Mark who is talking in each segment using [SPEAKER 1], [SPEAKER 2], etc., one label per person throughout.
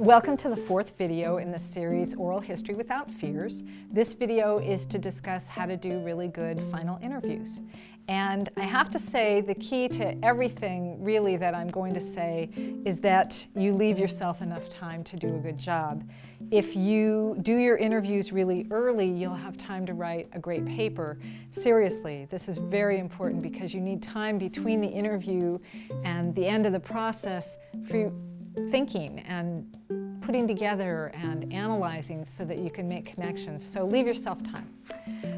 [SPEAKER 1] Welcome to the fourth video in the series Oral History Without Fears. This video is to discuss how to do really good final interviews. And I have to say the key to everything really that I'm going to say is that you leave yourself enough time to do a good job. If you do your interviews really early, you'll have time to write a great paper. Seriously, this is very important because you need time between the interview and the end of the process for thinking and putting together and analyzing so that you can make connections. So leave yourself time.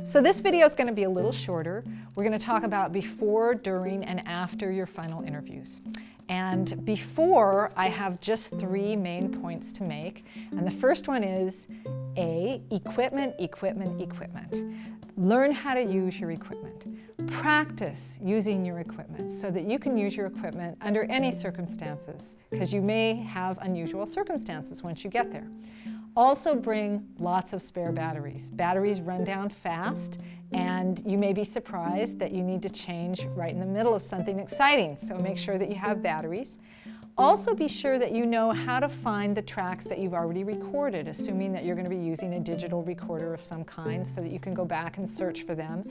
[SPEAKER 1] So this video is going to be a little shorter. We're going to talk about before, during, and after your final interviews. And before, I have just three main points to make. And the first one is A, equipment, equipment, equipment. Learn how to use your equipment. Practice using your equipment so that you can use your equipment under any circumstances, because you may have unusual circumstances once you get there. Also bring lots of spare batteries. Batteries run down fast, and you may be surprised that you need to change right in the middle of something exciting, so make sure that you have batteries. Also be sure that you know how to find the tracks that you've already recorded, assuming that you're going to be using a digital recorder of some kind so that you can go back and search for them.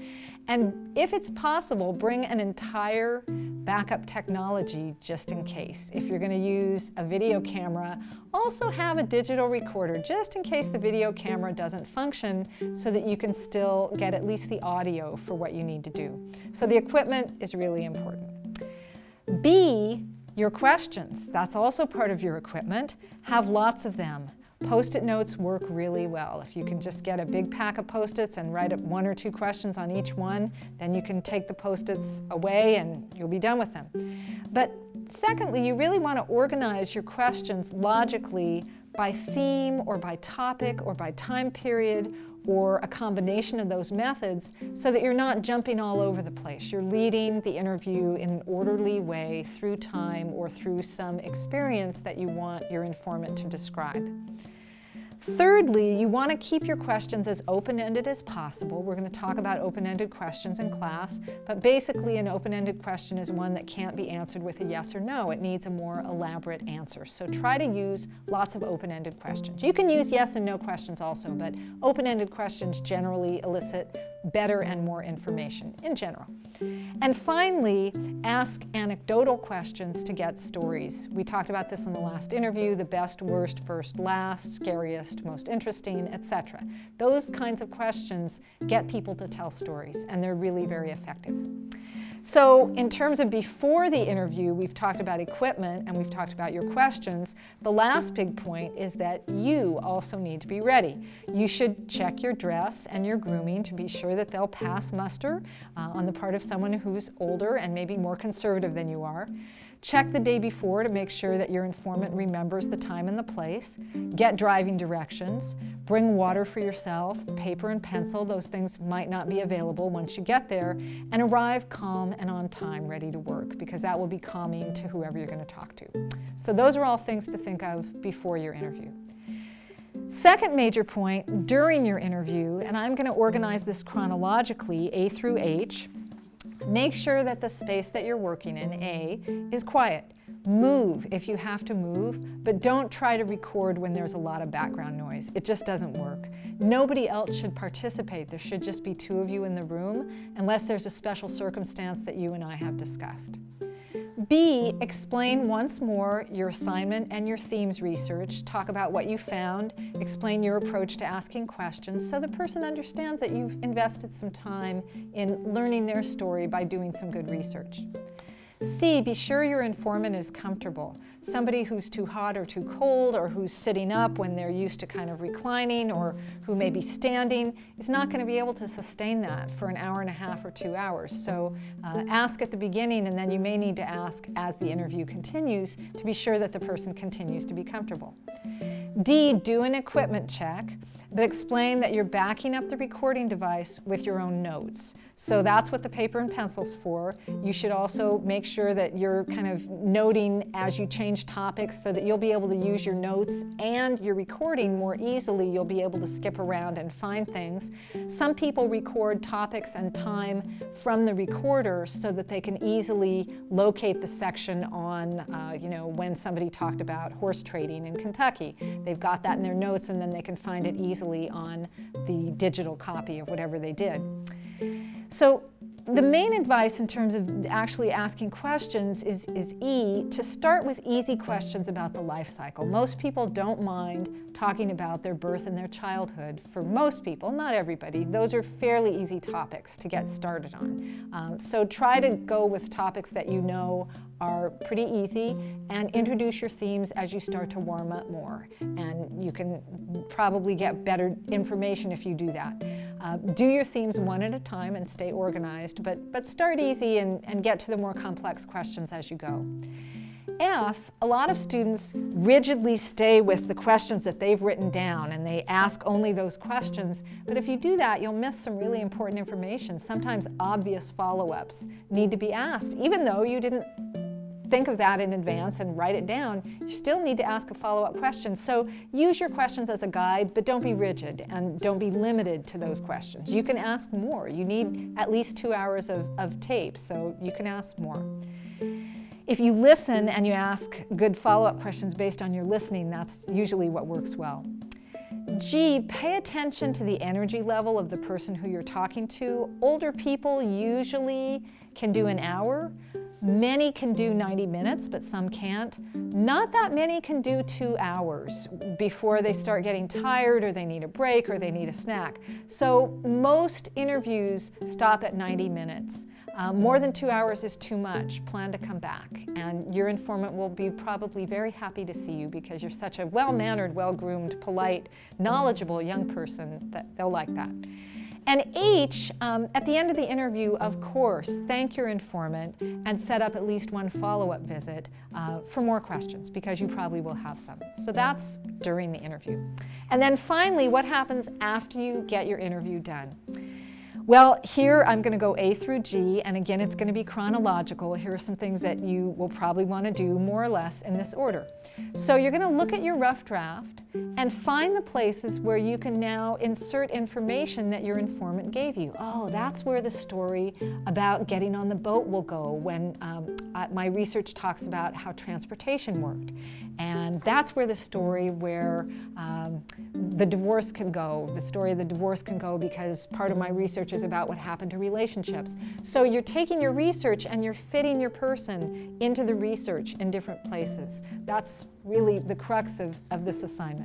[SPEAKER 1] And if it's possible, bring an entire backup technology just in case. If you're going to use a video camera, also have a digital recorder just in case the video camera doesn't function so that you can still get at least the audio for what you need to do. So the equipment is really important. B, your questions. That's also part of your equipment. Have lots of them. Post-it notes work really well. If you can just get a big pack of Post-its and write up 1 or 2 questions on each one, then you can take the Post-its away and you'll be done with them. But secondly, you really want to organize your questions logically by theme or by topic or by time period or a combination of those methods so that you're not jumping all over the place. You're leading the interview in an orderly way through time or through some experience that you want your informant to describe. Thirdly, you want to keep your questions as open-ended as possible. We're going to talk about open-ended questions in class, but basically an open-ended question is one that can't be answered with a yes or no. It needs a more elaborate answer. So try to use lots of open-ended questions. You can use yes and no questions also, but open-ended questions generally elicit better and more information in general. And finally, ask anecdotal questions to get stories. We talked about this in the last interview, the best, worst, first, last, scariest, most interesting, etc. Those kinds of questions get people to tell stories, and they're really very effective. So in terms of before the interview, we've talked about equipment and we've talked about your questions. The last big point is that you also need to be ready. You should check your dress and your grooming to be sure that they'll pass muster on the part of someone who's older and maybe more conservative than you are. Check the day before to make sure that your informant remembers the time and the place. Get driving directions. Bring water for yourself, paper and pencil. Those things might not be available once you get there. And arrive calm and on time, ready to work, because that will be calming to whoever you're going to talk to. So those are all things to think of before your interview. Second major point, during your interview, and I'm going to organize this chronologically, A through H. Make sure that the space that you're working in, A, is quiet. Move if you have to move, but don't try to record when there's a lot of background noise. It just doesn't work. Nobody else should participate. There should just be 2 of you in the room, unless there's a special circumstance that you and I have discussed. B, explain once more your assignment and your themes research. Talk about what you found. Explain your approach to asking questions so the person understands that you've invested some time in learning their story by doing some good research. C, be sure your informant is comfortable. Somebody who's too hot or too cold, or who's sitting up when they're used to kind of reclining, or who may be standing, is not going to be able to sustain that for an hour and a half or 2 hours. So ask at the beginning, and then you may need to ask as the interview continues to be sure that the person continues to be comfortable. D, do an equipment check, but explain that you're backing up the recording device with your own notes. So that's what the paper and pencil's for. You should also make sure that you're kind of noting as you change topics so that you'll be able to use your notes and your recording more easily. You'll be able to skip around and find things. Some people record topics and time from the recorder so that they can easily locate the section on, when somebody talked about horse trading in Kentucky. They've got that in their notes, and then they can find it easily on the digital copy of whatever they did. So the main advice in terms of actually asking questions is E, to start with easy questions about the life cycle. Most people don't mind talking about their birth and their childhood. For most people, not everybody, those are fairly easy topics to get started on. So try to go with topics that you know are pretty easy, and introduce your themes as you start to warm up more. And you can probably get better information if you do that. Do your themes one at a time and stay organized, but start easy and get to the more complex questions as you go. F, a lot of students rigidly stay with the questions that they've written down and they ask only those questions, but if you do that, you'll miss some really important information. Sometimes obvious follow-ups need to be asked, even though you didn't think of that in advance and write it down, you still need to ask a follow-up question. So use your questions as a guide, but don't be rigid and don't be limited to those questions. You can ask more. You need at least 2 hours of tape, so you can ask more. If you listen and you ask good follow-up questions based on your listening, that's usually what works well. G, pay attention to the energy level of the person who you're talking to. Older people usually can do an hour. Many can do 90 minutes, but some can't. Not that many can do 2 hours before they start getting tired or they need a break or they need a snack. So most interviews stop at 90 minutes. More than 2 hours is too much. Plan to come back, and your informant will be probably very happy to see you because you're such a well-mannered, well-groomed, polite, knowledgeable young person that they'll like that. And H, at the end of the interview, of course, thank your informant and set up at least one follow-up visit for more questions, because you probably will have some. So that's during the interview. And then finally, what happens after you get your interview done? Well, here I'm going to go A through G, and again, it's going to be chronological. Here are some things that you will probably want to do more or less in this order. So you're going to look at your rough draft and find the places where you can now insert information that your informant gave you. Oh, that's where the story about getting on the boat will go when my research talks about how transportation worked. And that's where the story where the divorce can go. The story of the divorce can go because part of my research is about what happened to relationships. So you're taking your research and you're fitting your person into the research in different places. That's really the crux of this assignment.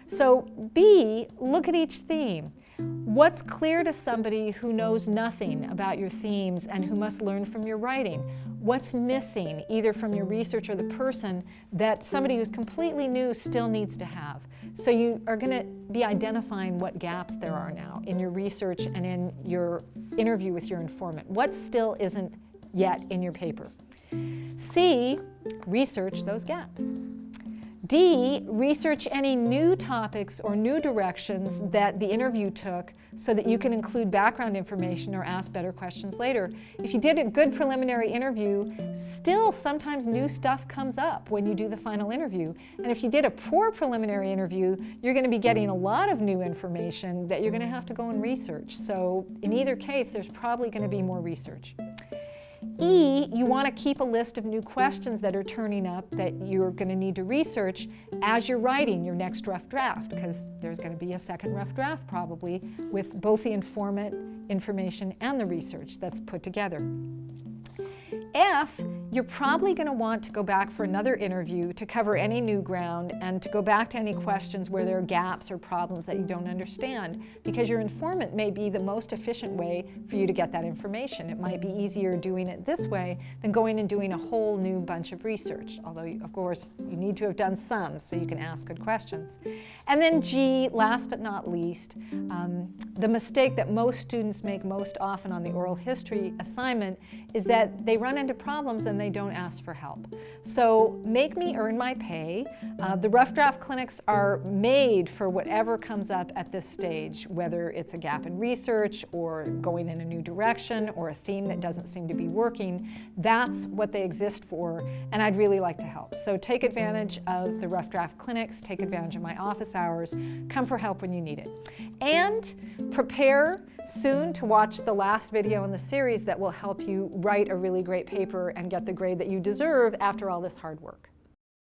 [SPEAKER 1] So B, look at each theme. What's clear to somebody who knows nothing about your themes and who must learn from your writing? What's missing, either from your research or the person, that somebody who's completely new still needs to have? So you are going to be identifying what gaps there are now in your research and in your interview with your informant. What still isn't yet in your paper? C, research those gaps. D, research any new topics or new directions that the interview took so that you can include background information or ask better questions later. If you did a good preliminary interview, still sometimes new stuff comes up when you do the final interview. And if you did a poor preliminary interview, you're going to be getting a lot of new information that you're going to have to go and research. So in either case, there's probably going to be more research. E, you want to keep a list of new questions that are turning up that you're going to need to research as you're writing your next rough draft, because there's going to be a second rough draft probably with both the informant information and the research that's put together. F, you're probably going to want to go back for another interview to cover any new ground and to go back to any questions where there are gaps or problems that you don't understand, because your informant may be the most efficient way for you to get that information. It might be easier doing it this way than going and doing a whole new bunch of research, although of course you need to have done some so you can ask good questions. And then G, last but not least, the mistake that most students make most often on the oral history assignment is that they run into problems then they don't ask for help. So make me earn my pay. The Rough Draft Clinics are made for whatever comes up at this stage, whether it's a gap in research or going in a new direction or a theme that doesn't seem to be working. That's what they exist for, and I'd really like to help. So take advantage of the Rough Draft Clinics, take advantage of my office hours, come for help when you need it. And prepare soon to watch the last video in the series that will help you write a really great paper and get the grade that you deserve after all this hard work.